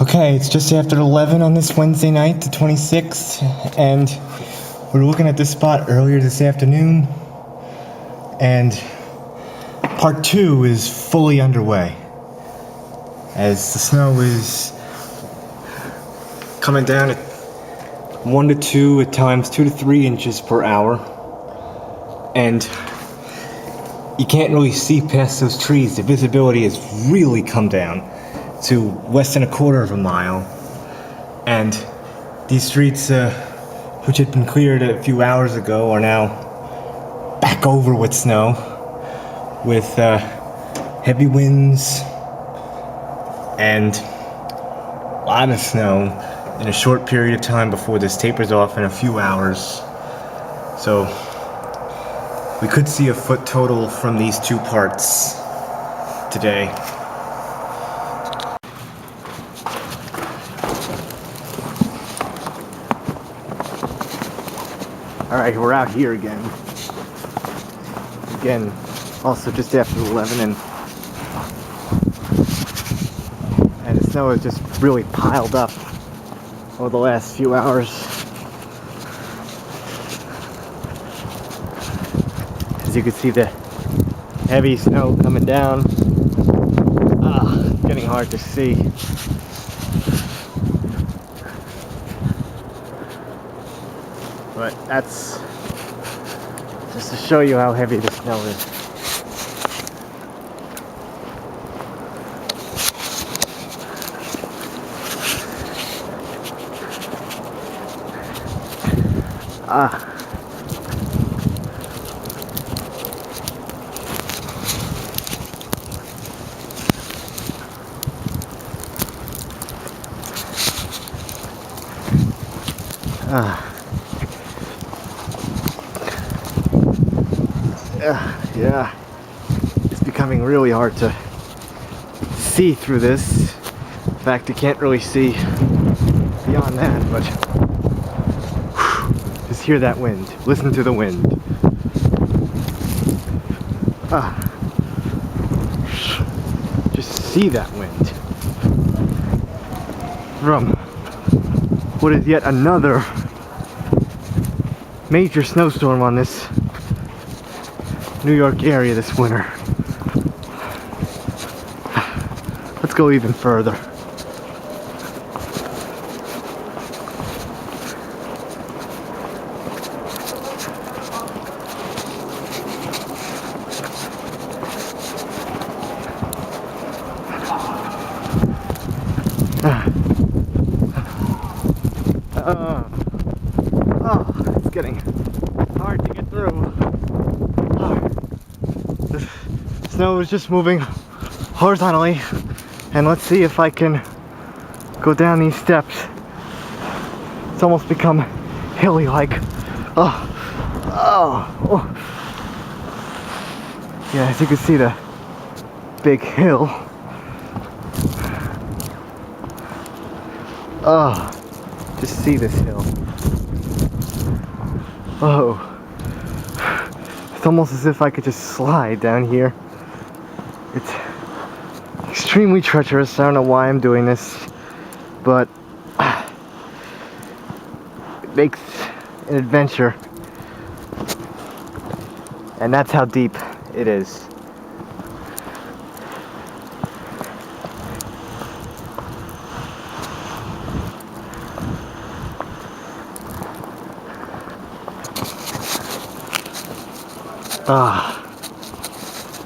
Okay, it's just after 11 on this Wednesday night, the 26th, and we were looking at this spot earlier this afternoon, and part 2 is fully underway, as the snow is coming down at 1 to 2, at times 2 to 3 inches per hour, and you can't really see past those trees. The visibility has really come down to less than a quarter of a mile, and these streets, which had been cleared a few hours ago, are now back over with snow, with heavy winds and a lot of snow in a short period of time before this tapers off in a few hours. So we could see a foot total from these two parts today. Alright, we're out here again. Again, also just after 11, and the snow has just really piled up over the last few hours. As you can see, the heavy snow coming down. It's getting hard to see. But that's just to show you how heavy the snow is. Yeah, it's becoming really hard to see through this. In fact, you can't really see beyond that, but just hear that wind. Listen to the wind. Just see that wind from what is yet another major snowstorm on this New York area this winter. Let's go even further. It's getting hard to get through. The snow is just moving horizontally, and let's see if I can go down these steps. It's almost become hilly like. Yeah, as you can see, the big hill. Just see this hill. It's almost as if I could just slide down here. It's extremely treacherous. I don't know why I'm doing this, but it makes an adventure. And that's how deep it is.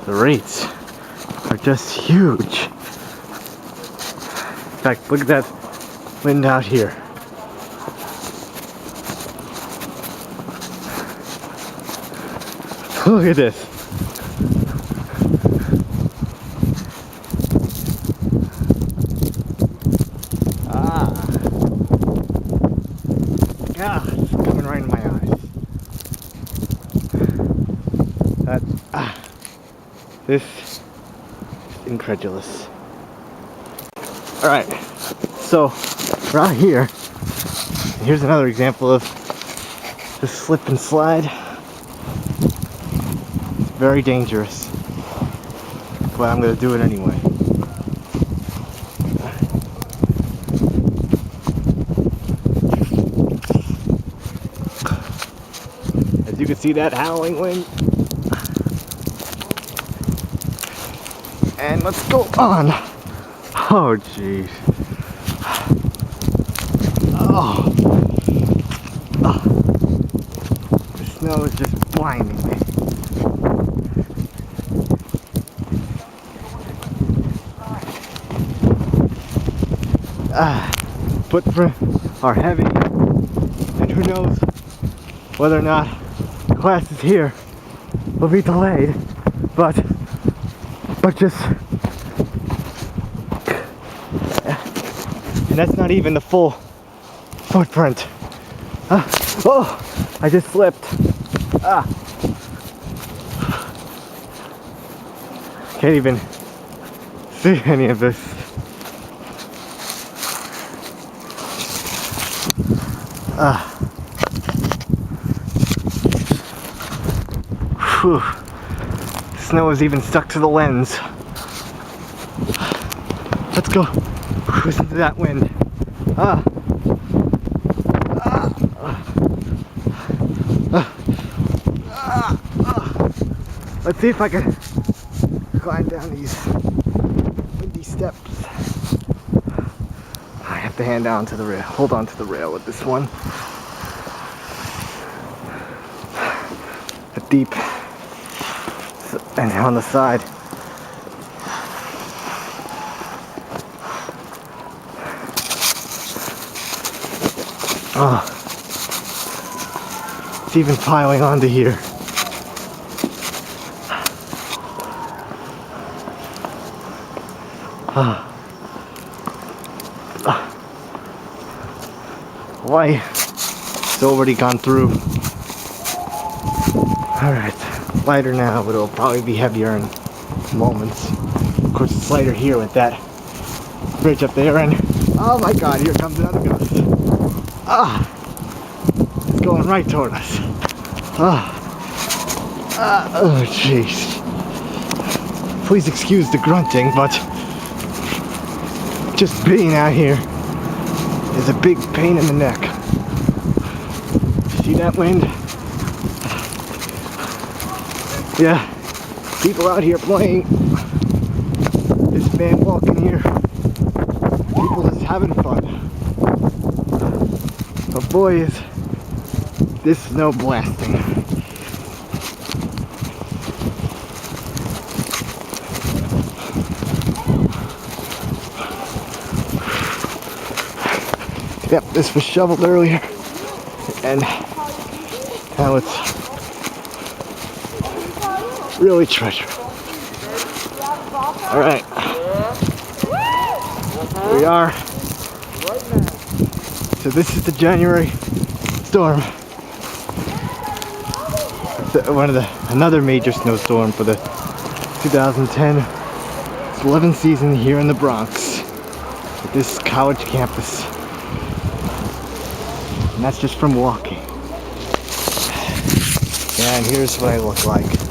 The rates are just huge. In fact, look at that wind out here. Look at this. It's coming right in my eyes. This is incredulous. Alright, so we're out here. Here's another example of the slip and slide. Very dangerous, but I'm gonna do it anyway. see that howling wind? And let's go on. Oh, jeez. Oh. The snow is just blinding me. Footprints are heavy, and who knows whether or not classes here will be delayed, but just, and that's not even the full footprint. Oh, I just slipped. Can't even see any of this. Whew. Snow is even stuck to the lens. Let's go. Listen to that wind. Let's see if I can climb down these windy steps. I have to hand on to the rail. Hold on to the rail with this one. A deep, and on the side. Oh, it's even piling onto here. Why? It's already gone through. Alright, lighter now, but it'll probably be heavier in moments. Of course, it's lighter here with that bridge up there, and oh my god, here comes another gust. It's going right toward us. Oh jeez. Please excuse the grunting, but just being out here is a big pain in the neck. See that wind? Yeah, people out here playing. This man walking here. People just having fun. But boy, is this snow blasting. Yep, this was shoveled earlier, and now it's really treasure. Alright, here we are. So this is the January storm. Another major snowstorm for the 2010-11 season here in the Bronx at this college campus. And that's just from walking. And here's what I look like.